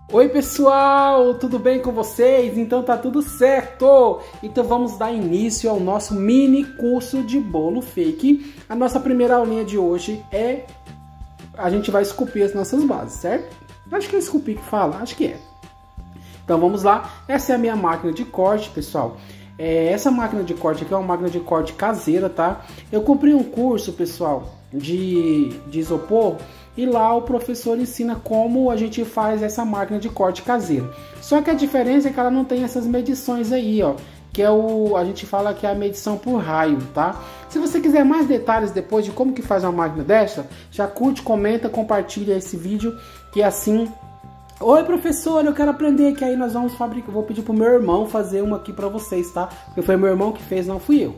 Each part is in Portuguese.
Oi pessoal, tudo bem com vocês? Então tá tudo certo! Então vamos dar início ao nosso mini curso de bolo fake. A nossa primeira aulinha de hoje é... a gente vai esculpir as nossas bases, certo? Acho que é esculpir que fala, acho que é. Então vamos lá, essa é a minha máquina de corte, pessoal. Essa máquina de corte aqui é uma máquina de corte caseira, tá? Eu comprei um curso, pessoal, de isopor, e lá o professor ensina como a gente faz essa máquina de corte caseira. Só que a diferença é que ela não tem essas medições aí, ó, que é a gente fala que é a medição por raio, tá? Se você quiser mais detalhes depois de como que faz uma máquina dessa, já curte, comenta, compartilha esse vídeo, que assim... Oi professor, eu quero aprender, que aí nós vamos fabricar. Vou pedir pro meu irmão fazer uma aqui para vocês, tá? Porque foi meu irmão que fez, não fui eu.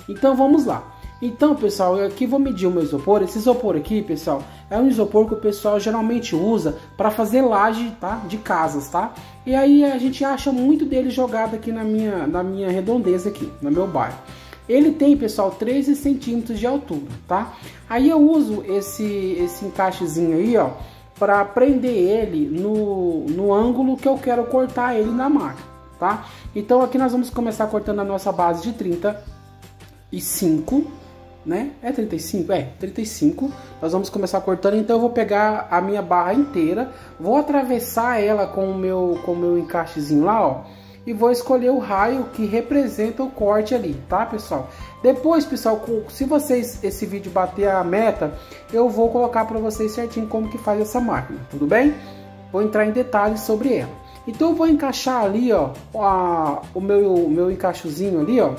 Então vamos lá. Então pessoal, eu aqui vou medir o meu isopor. Esse isopor aqui, pessoal, é um isopor que o pessoal geralmente usa para fazer laje, tá? De casas, tá? E aí a gente acha muito dele jogado aqui na minha redondeza aqui, no meu bairro. Ele tem, pessoal, 13 centímetros de altura, tá? Aí eu uso esse encaixezinho aí, ó, para prender ele no ângulo que eu quero cortar ele na máquina, tá? Então aqui nós vamos começar cortando a nossa base de 35, né? É 35? É, 35. Nós vamos começar cortando, então eu vou pegar a minha barra inteira, vou atravessar ela com o meu encaixezinho lá, ó, e vou escolher o raio que representa o corte ali, tá, pessoal? Depois, pessoal, se esse vídeo bater a meta, eu vou colocar para vocês certinho como que faz essa máquina, tudo bem? Vou entrar em detalhes sobre ela. Então eu vou encaixar ali, ó, o meu encaixozinho ali, ó,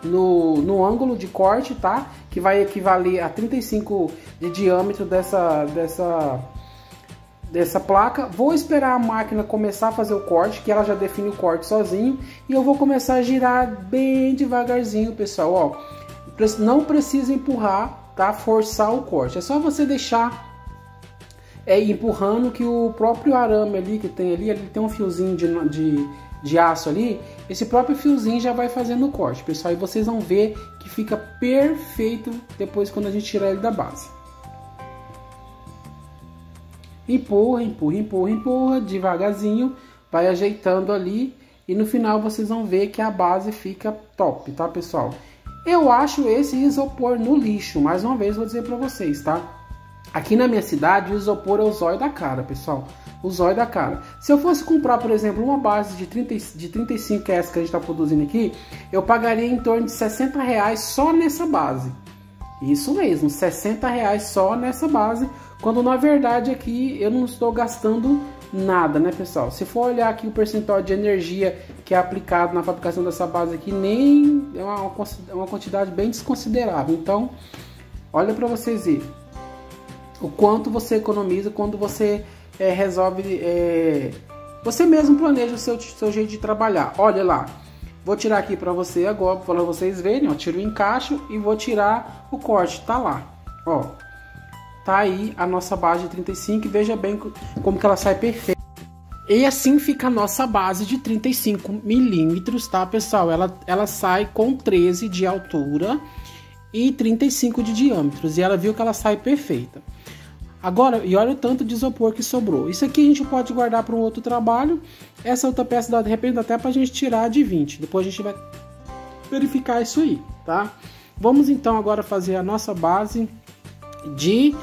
no ângulo de corte, tá? Que vai equivaler a 35 de diâmetro dessa placa. Vou esperar a máquina começar a fazer o corte, que ela já define o corte sozinho, e eu vou começar a girar bem devagarzinho, pessoal, ó. Não precisa empurrar, tá? Forçar o corte, é só você deixar empurrando, que o próprio arame ali que tem ali, ele tem um fiozinho de aço ali, esse próprio fiozinho já vai fazendo o corte, pessoal, e vocês vão ver que fica perfeito depois quando a gente tirar ele da base. Empurra, empurra, empurra, empurra, devagarzinho, vai ajeitando ali, e no final vocês vão ver que a base fica top, tá, pessoal? Eu acho esse isopor no lixo, mais uma vez vou dizer pra vocês, tá? Aqui na minha cidade o isopor é o zóio da cara, pessoal, o zóio da cara. Se eu fosse comprar, por exemplo, uma base de 35, que é essa que a gente tá produzindo aqui, eu pagaria em torno de 60 reais só nessa base. Isso mesmo, 60 reais só nessa base, quando na verdade aqui eu não estou gastando nada, né, pessoal? Se for olhar aqui o percentual de energia que é aplicado na fabricação dessa base aqui, nem é uma quantidade bem desconsiderável. Então, olha para vocês verem o quanto você economiza quando você resolve, você mesmo planeja o seu jeito de trabalhar. Olha lá, vou tirar aqui para você agora, para vocês verem, ó, tiro o encaixo e vou tirar o corte, tá lá, ó. Tá aí a nossa base de 35, veja bem como que ela sai perfeita. E assim fica a nossa base de 35 milímetros, tá, pessoal? Ela sai com 13 de altura e 35 de diâmetros, e ela viu que ela sai perfeita. Agora, e olha o tanto de isopor que sobrou. Isso aqui a gente pode guardar para um outro trabalho. Essa outra peça dá de repente até para a gente tirar de 20. Depois a gente vai verificar isso aí, tá? Vamos então agora fazer a nossa base de...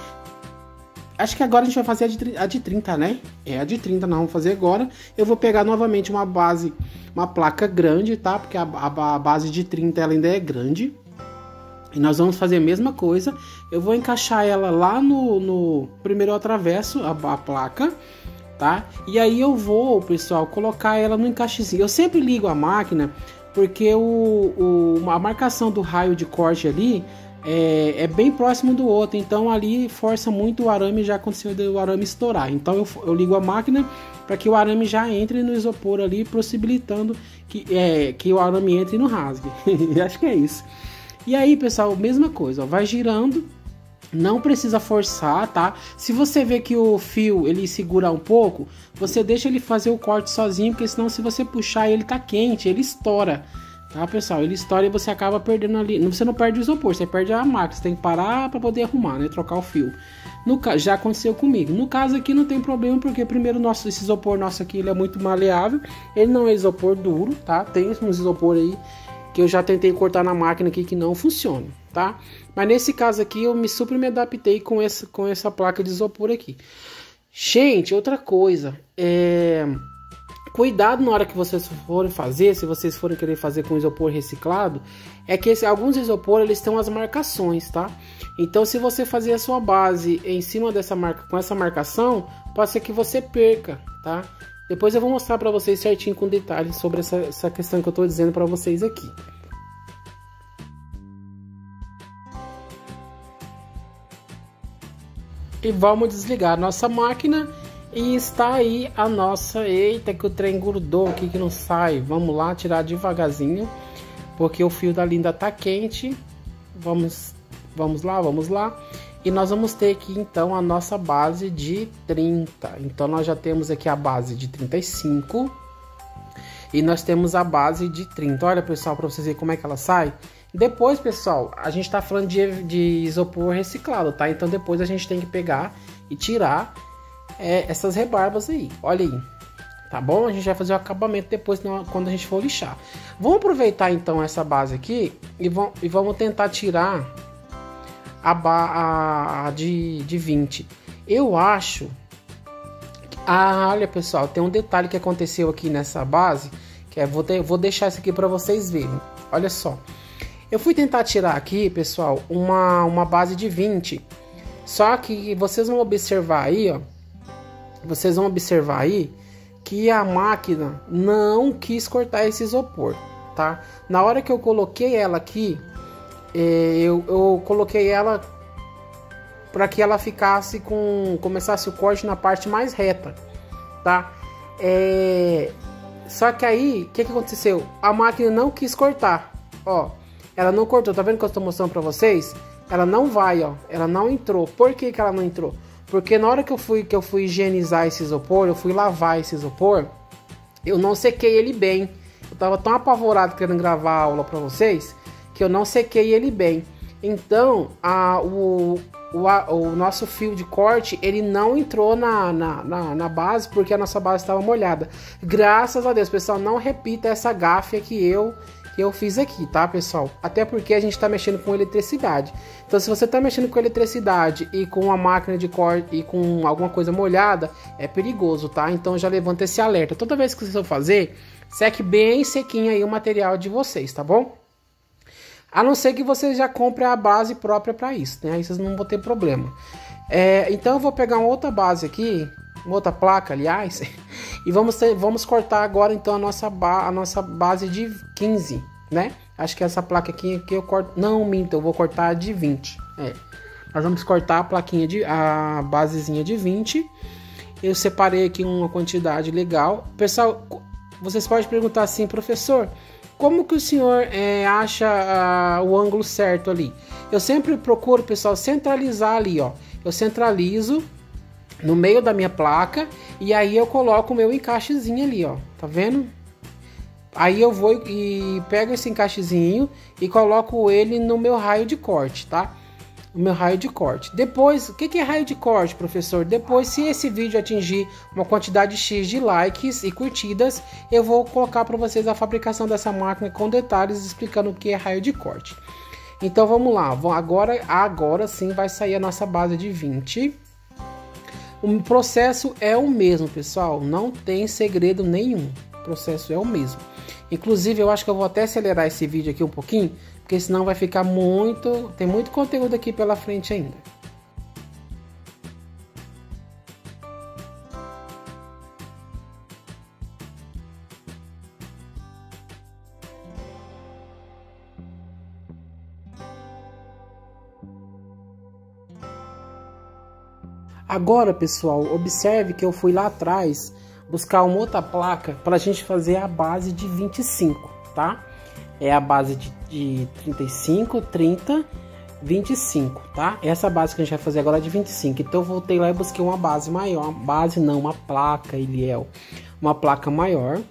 Acho que agora a gente vai fazer a de 30, né? É a de 30, nós vamos fazer agora. Eu vou pegar novamente uma placa grande, tá? Porque a base de 30 ela ainda é grande. E nós vamos fazer a mesma coisa. Eu vou encaixar ela lá primeiro eu atravesso a placa, tá? E aí eu vou, pessoal, colocar ela no encaixezinho. Eu sempre ligo a máquina porque a marcação do raio de corte ali é bem próximo do outro. Então ali força muito o arame, já aconteceu do arame estourar. Então eu ligo a máquina para que o arame já entre no isopor ali, possibilitando que o arame entre e não rasgue. Acho que é isso. E aí, pessoal, mesma coisa, ó, vai girando, não precisa forçar, tá? Se você vê que o fio ele segura um pouco, você deixa ele fazer o corte sozinho, porque senão se você puxar ele tá quente, ele estoura, tá, pessoal? Ele estoura e você acaba perdendo ali. Você não perde o isopor, você perde a máquina. Você tem que parar para poder arrumar, né? Trocar o fio. Já aconteceu comigo. No caso aqui não tem problema, porque primeiro esse isopor nosso aqui ele é muito maleável. Ele não é isopor duro, tá? Tem uns isopor aí que eu já tentei cortar na máquina aqui que não funciona, tá? Mas nesse caso aqui eu super me adaptei com essa placa de isopor aqui. Gente, outra coisa, cuidado na hora que vocês forem fazer, se vocês forem querer fazer com isopor reciclado, é que alguns isopor eles têm as marcações, tá? Então se você fazer a sua base em cima dessa marca, com essa marcação, pode ser que você perca, tá? Depois eu vou mostrar para vocês certinho com detalhes sobre essa questão que eu tô dizendo para vocês aqui. E vamos desligar a nossa máquina. E está aí a nossa... Eita, que o trem grudou aqui que não sai. Vamos lá, tirar devagarzinho, porque o fio dali ainda tá quente. Vamos lá. E nós vamos ter aqui então a nossa base de 30. Então nós já temos aqui a base de 35. E nós temos a base de 30. Olha, pessoal, para vocês verem como é que ela sai. Depois, pessoal, a gente tá falando de isopor reciclado, tá? Então depois a gente tem que pegar e tirar essas rebarbas aí. Olha aí, tá bom? A gente vai fazer o acabamento depois quando a gente for lixar. Vamos aproveitar então essa base aqui e vamos tentar tirar a de 20. Eu acho... olha, pessoal, tem um detalhe que aconteceu aqui nessa base, que vou deixar isso aqui para vocês verem. Olha só. Eu fui tentar tirar aqui, pessoal, uma base de 20. Só que vocês vão observar aí, ó. Vocês vão observar aí que a máquina não quis cortar esse isopor, tá? Na hora que eu coloquei ela aqui, eu coloquei ela para que ela começasse o corte na parte mais reta, tá? Só que aí, o que aconteceu? A máquina não quis cortar, ó. Ela não cortou, tá vendo que eu estou mostrando para vocês? Ela não vai, ó. Ela não entrou. Por que ela não entrou? Porque na hora que eu fui higienizar esse isopor, eu fui lavar esse isopor, eu não sequei ele bem. Eu tava tão apavorado querendo gravar a aula para vocês, que eu não sequei ele bem. Então, o nosso fio de corte, ele não entrou na base, porque a nossa base estava molhada. Graças a Deus, pessoal, não repita essa gafe que eu fiz aqui, tá, pessoal? Até porque a gente está mexendo com eletricidade. Então, se você está mexendo com eletricidade e com a máquina de corte e com alguma coisa molhada, é perigoso, tá? Então, já levanta esse alerta. Toda vez que vocês for fazer, seque bem sequinho aí o material de vocês, tá bom? A não ser que vocês já comprem a base própria para isso, né? Aí vocês não vão ter problema. Então, eu vou pegar uma outra base aqui, uma outra placa, aliás, e vamos cortar agora então a nossa base de 15, né? Acho que essa placa aqui eu corto, não, minto, eu vou cortar de 20. Nós vamos cortar a basezinha de 20. Eu separei aqui uma quantidade legal. Pessoal, vocês podem perguntar assim, professor, como que o senhor acha o ângulo certo ali? Eu sempre procuro, pessoal, centralizar ali, ó. Eu centralizo no meio da minha placa e aí eu coloco o meu encaixezinho ali, ó, tá vendo? Aí eu vou e pego esse encaixezinho e coloco ele no meu raio de corte, tá? O meu raio de corte. Depois, o que é raio de corte, professor? Depois, se esse vídeo atingir uma quantidade X de likes e curtidas, eu vou colocar para vocês a fabricação dessa máquina com detalhes explicando o que é raio de corte. Então vamos lá, agora sim vai sair a nossa base de 20. O processo é o mesmo, pessoal, não tem segredo nenhum, o processo é o mesmo. Inclusive, eu acho que eu vou até acelerar esse vídeo aqui um pouquinho, porque senão vai ficar tem muito conteúdo aqui pela frente ainda. Agora, pessoal, observe que eu fui lá atrás buscar uma outra placa para a gente fazer a base de 25, tá? É a base de 35, 30, 25, tá? Essa base que a gente vai fazer agora é de 25. Então eu voltei lá e busquei uma base maior. Base não, uma placa, Eliel. Uma placa maior,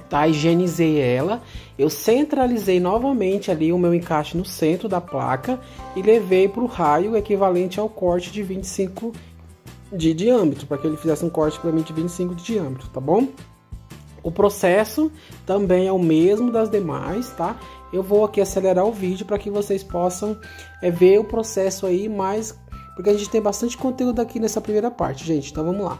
tá? Higienizei ela eu centralizei novamente ali o meu encaixe no centro da placa e levei para o raio equivalente ao corte de 25 de diâmetro, para que ele fizesse um corte para mim de 25 de diâmetro, tá bom? O processo também é o mesmo das demais, tá? Eu vou aqui acelerar o vídeo para que vocês possam ver o processo aí, mais porque a gente tem bastante conteúdo aqui nessa primeira parte, gente. Então vamos lá.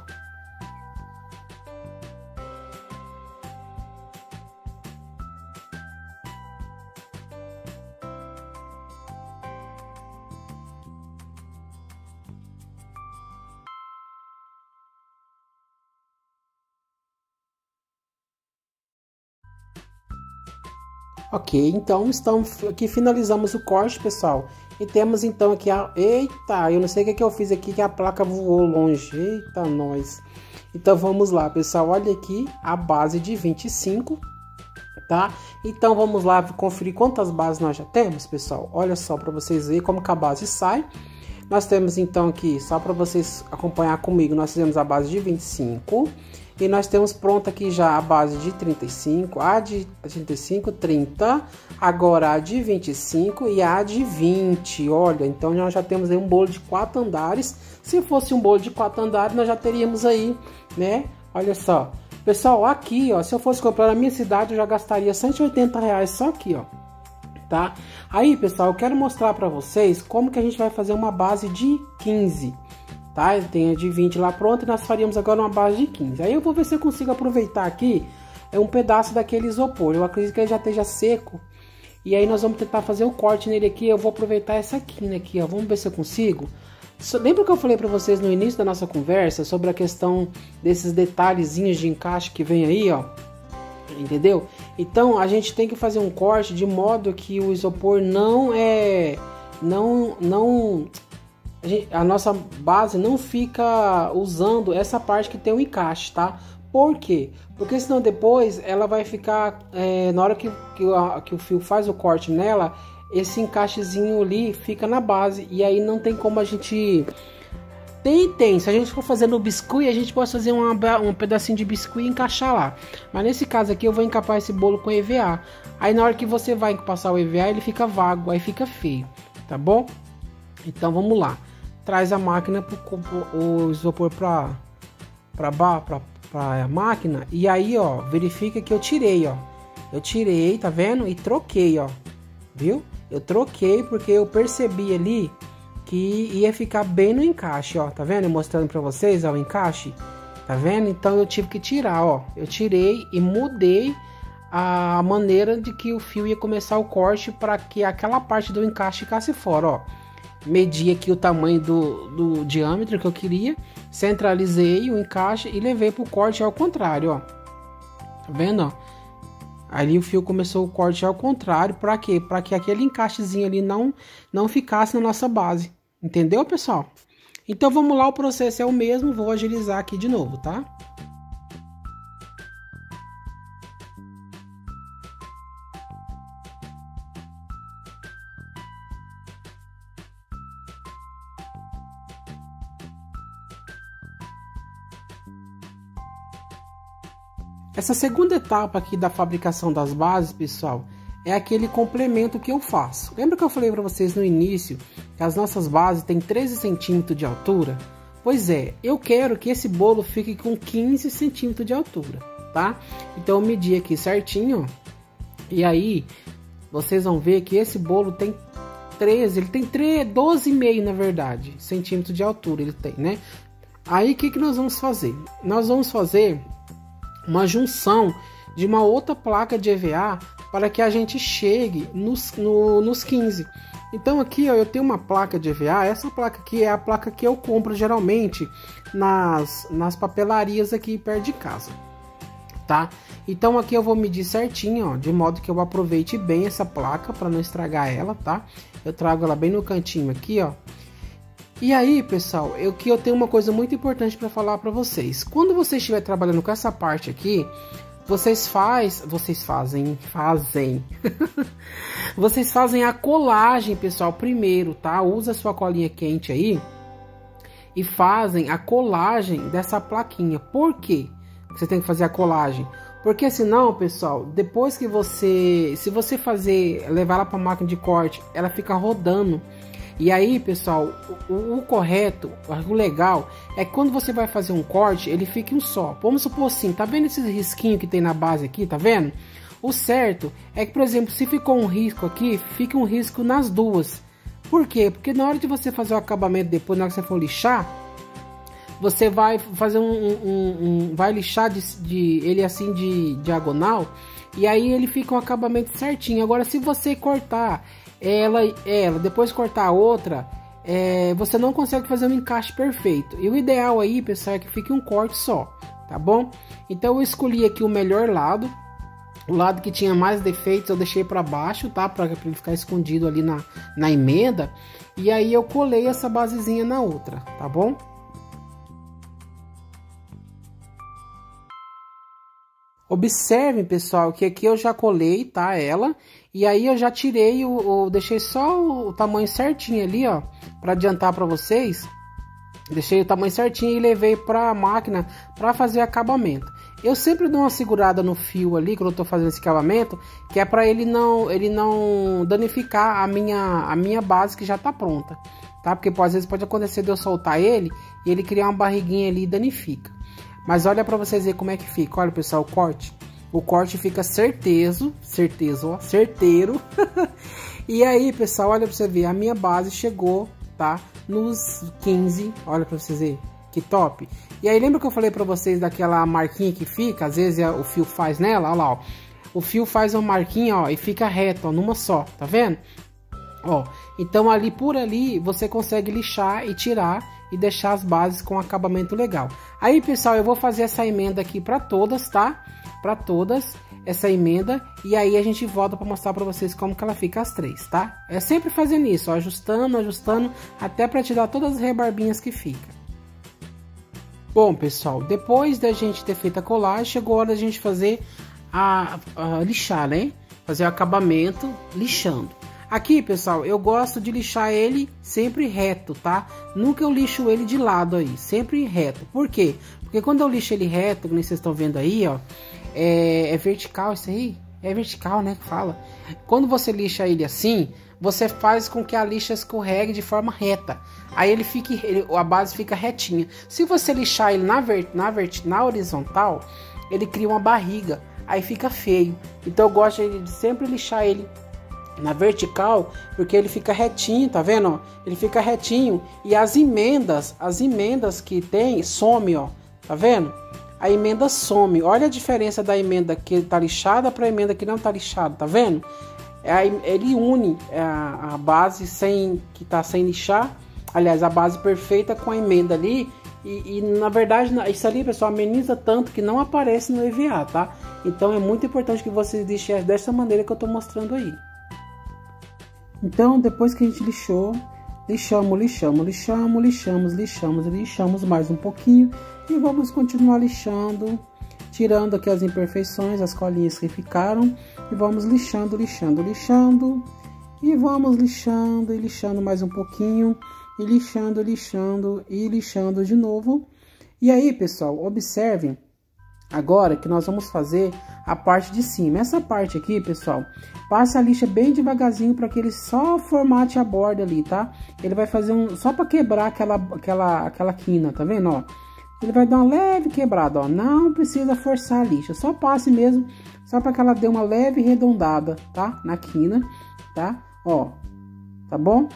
Ok, então estamos aqui, finalizamos o corte, pessoal. E temos então aqui a... Eita, eu não sei o que eu fiz aqui, que a placa voou longe. Eita, nós. Então vamos lá, pessoal. Olha aqui a base de 25, tá? Então vamos lá conferir quantas bases nós já temos, pessoal. Olha só, para vocês verem como que a base sai. Nós temos então aqui, só para vocês acompanhar comigo, nós fizemos a base de 25. E nós temos pronta aqui já a base de 35, a de 35, 30, agora a de 25 e a de 20. Olha, então nós já temos aí um bolo de 4 andares. Se fosse um bolo de 4 andares, nós já teríamos aí, né? Olha só. Pessoal, aqui, ó, se eu fosse comprar na minha cidade, eu já gastaria R$180 só aqui, ó. Tá? Aí, pessoal, eu quero mostrar para vocês como que a gente vai fazer uma base de 15. Tá? Tem a de 20 lá pronto e nós faríamos agora uma base de 15. Aí eu vou ver se eu consigo aproveitar aqui um pedaço daquele isopor. Eu acredito que ele já esteja seco. E aí nós vamos tentar fazer o corte nele aqui. Eu vou aproveitar essa quina aqui, ó. Vamos ver se eu consigo. Lembra que eu falei para vocês no início da nossa conversa sobre a questão desses detalhezinhos de encaixe que vem aí, ó? Entendeu? Então a gente tem que fazer um corte de modo que o isopor a nossa base não fica usando essa parte que tem o encaixe, tá? Por quê? Porque senão depois ela vai ficar, na hora que o fio faz o corte nela, esse encaixezinho ali fica na base. E aí não tem como a gente... Se a gente for fazer no biscuit, a gente pode fazer um pedacinho de biscuit e encaixar lá. Mas nesse caso aqui eu vou encapar esse bolo com EVA. Aí na hora que você vai passar o EVA, ele fica vago, aí fica feio, tá bom? Então vamos lá. Traz a máquina, o isopor para a máquina. E aí, ó, verifica que eu tirei, ó. Eu tirei, tá vendo? E troquei, ó. Viu? Eu troquei porque eu percebi ali que ia ficar bem no encaixe, ó. Tá vendo? Eu mostrando para vocês, ó, o encaixe. Tá vendo? Então eu tive que tirar, ó. Eu tirei e mudei a maneira de que o fio ia começar o corte para que aquela parte do encaixe ficasse fora, ó. Medi aqui o tamanho do diâmetro que eu queria, centralizei o encaixe e levei para o corte ao contrário, ó. Tá vendo, ó? Ali o fio começou o corte ao contrário, para quê? Para que aquele encaixezinho ali não ficasse na nossa base. Entendeu, pessoal? Então vamos lá, o processo é o mesmo, vou agilizar aqui de novo, tá? Essa segunda etapa aqui da fabricação das bases, pessoal, é aquele complemento que eu faço. Lembra que eu falei para vocês no início que as nossas bases têm 13 centímetros de altura? Pois é, eu quero que esse bolo fique com 15 centímetros de altura, tá? Então eu medi aqui certinho, ó. E aí vocês vão ver que esse bolo tem 13, ele tem 12,5 na verdade, centímetros de altura ele tem, né? Aí o que nós vamos fazer? Nós vamos fazer uma junção de uma outra placa de EVA para que a gente chegue nos 15. Então aqui, ó, eu tenho uma placa de EVA. Essa placa aqui é a placa que eu compro geralmente nas papelarias aqui perto de casa, tá? Então aqui eu vou medir certinho, ó, de modo que eu aproveite bem essa placa para não estragar ela, tá? Eu trago ela bem no cantinho aqui, ó. E aí, pessoal, eu tenho uma coisa muito importante para falar para vocês. Quando você estiver trabalhando com essa parte aqui, vocês fazem vocês fazem a colagem, pessoal, primeiro, tá? Usa a sua colinha quente aí e fazem a colagem dessa plaquinha. Por quê você tem que fazer a colagem? Porque senão, pessoal, depois que se você levar ela para a máquina de corte, ela fica rodando. E aí, pessoal, o correto, o legal é que quando você vai fazer um corte, ele fica um só. Vamos supor assim, tá vendo esse risquinho que tem na base aqui, tá vendo? O certo é que, por exemplo, se ficou um risco aqui, fica um risco nas duas. Por quê? Porque na hora de você fazer o acabamento depois, na hora que você for lixar, você vai fazer vai lixar ele assim de diagonal, e aí ele fica um acabamento certinho. Agora, se você cortar ela depois cortar a outra, você não consegue fazer um encaixe perfeito. E o ideal aí, pessoal, é que fique um corte só, tá bom? Então eu escolhi aqui o melhor lado, o lado que tinha mais defeitos eu deixei para baixo, tá? Para ele ficar escondido ali na emenda. E aí eu colei essa basezinha na outra, tá bom? Observem, pessoal, que aqui eu já colei, tá, ela. E aí eu já tirei, deixei só o tamanho certinho ali, ó, para adiantar para vocês. Deixei o tamanho certinho e levei para a máquina para fazer acabamento. Eu sempre dou uma segurada no fio ali quando eu tô fazendo esse acabamento, que é para ele não danificar a minha base que já tá pronta, tá? Porque às vezes pode acontecer de eu soltar ele e ele criar uma barriguinha ali e danifica. Mas olha para vocês verem como é que fica. Olha, pessoal, o corte. O corte fica certeiro. E aí, pessoal, olha para você ver. A minha base chegou, tá? Nos 15. Olha para vocês verem. Que top. E aí, lembra que eu falei para vocês daquela marquinha que fica? Às vezes o fio faz nela. Olha lá, ó. O fio faz uma marquinha, ó. E fica reto, ó. Numa só. Tá vendo? Ó. Então, por ali, você consegue lixar e tirar e deixar as bases com acabamento legal. Aí, pessoal, eu vou fazer essa emenda aqui para todas, tá? Para todas, essa emenda. E aí a gente volta para mostrar para vocês como que ela fica as três, tá? É sempre fazendo isso, ó, ajustando, até para tirar todas as rebarbinhas que fica. Bom, pessoal, depois da gente ter feito a colagem, chegou a hora da gente fazer a lixar, né? Fazer o acabamento lixando. Aqui, pessoal, eu gosto de lixar ele sempre reto, tá? Nunca eu lixo ele de lado aí, sempre reto. Por quê? Porque quando eu lixo ele reto, como vocês estão vendo aí, ó, é vertical isso aí? É vertical, né, que fala. Quando você lixa ele assim, você faz com que a lixa escorregue de forma reta. Aí a base fica retinha. Se você lixar ele na horizontal, ele cria uma barriga, aí fica feio. Então eu gosto de sempre lixar ele na vertical, porque ele fica retinho, tá vendo, ó? Ele fica retinho e as emendas que tem, some, ó, tá vendo? A emenda some, olha a diferença da emenda que tá lixada para a emenda que não tá lixada, tá vendo? Ele une a base que tá sem lixar, aliás, a base perfeita com a emenda ali, e na verdade, isso ali, pessoal, ameniza tanto que não aparece no EVA, tá? Então é muito importante que vocês lixem dessa maneira que eu tô mostrando aí. Então, depois que a gente lixou, lixamos mais um pouquinho e vamos continuar lixando, tirando aqui as imperfeições, as colinhas que ficaram, e vamos lixando e vamos lixando mais um pouquinho e lixando de novo. E aí, pessoal, observem agora que nós vamos fazer a parte de cima. Essa parte aqui, pessoal, passa a lixa bem devagarzinho para que ele só formate a borda ali, tá? Ele vai fazer só para quebrar aquela quina, tá vendo, ó? Ele vai dar uma leve quebrada, ó. Não precisa forçar a lixa, só passe mesmo, só para que ela dê uma leve arredondada, tá? Na quina, tá? Ó, tá bom?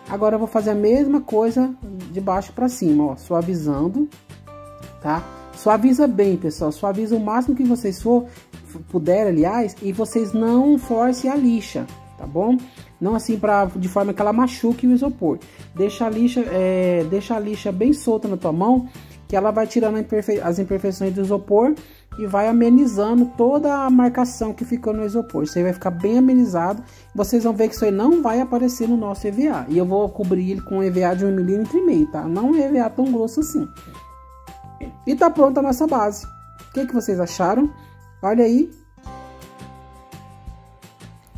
Agora eu vou fazer a mesma coisa de baixo para cima, ó, suavizando, tá? Suaviza bem, pessoal, suaviza o máximo que vocês puderem, aliás, e vocês não forcem a lixa, tá bom? Não assim de forma que ela machuque o isopor. Deixa a lixa bem solta na tua mão, que ela vai tirando as imperfeições do isopor e vai amenizando toda a marcação que ficou no isopor. Isso aí vai ficar bem amenizado. Vocês vão ver que isso aí não vai aparecer no nosso EVA. E eu vou cobrir ele com um EVA de 1,5 mm, tá? Não um EVA tão grosso assim. E tá pronta a nossa base. O que vocês acharam? Olha aí.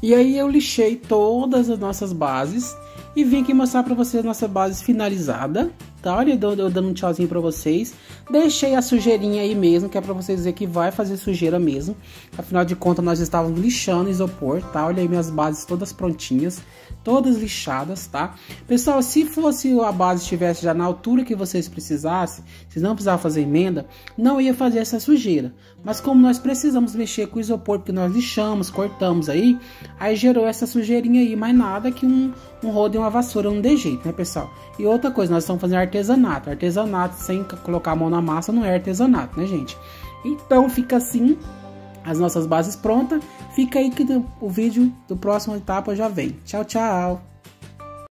E aí eu lixei todas as nossas bases e vim aqui mostrar para vocês a nossa base finalizada, tá? Olha eu dando um tchauzinho pra vocês. Deixei a sujeirinha aí mesmo, que é pra vocês verem que vai fazer sujeira mesmo. Afinal de contas, nós estávamos lixando isopor, tá? Olha aí minhas bases todas prontinhas, todas lixadas, tá? Pessoal, se fosse a base estivesse já na altura que vocês precisassem, vocês não precisavam fazer emenda, não ia fazer essa sujeira. Mas como nós precisamos mexer com o isopor, porque nós lixamos, cortamos aí gerou essa sujeirinha aí, mais nada que um rodo e uma vassoura não dê jeito, né, pessoal? E outra coisa, nós estamos fazendo artesanato. Artesanato sem colocar a mão na massa não é artesanato, né, gente? Então fica assim, as nossas bases prontas. Fica aí que o vídeo do próximo etapa já vem. Tchau, tchau!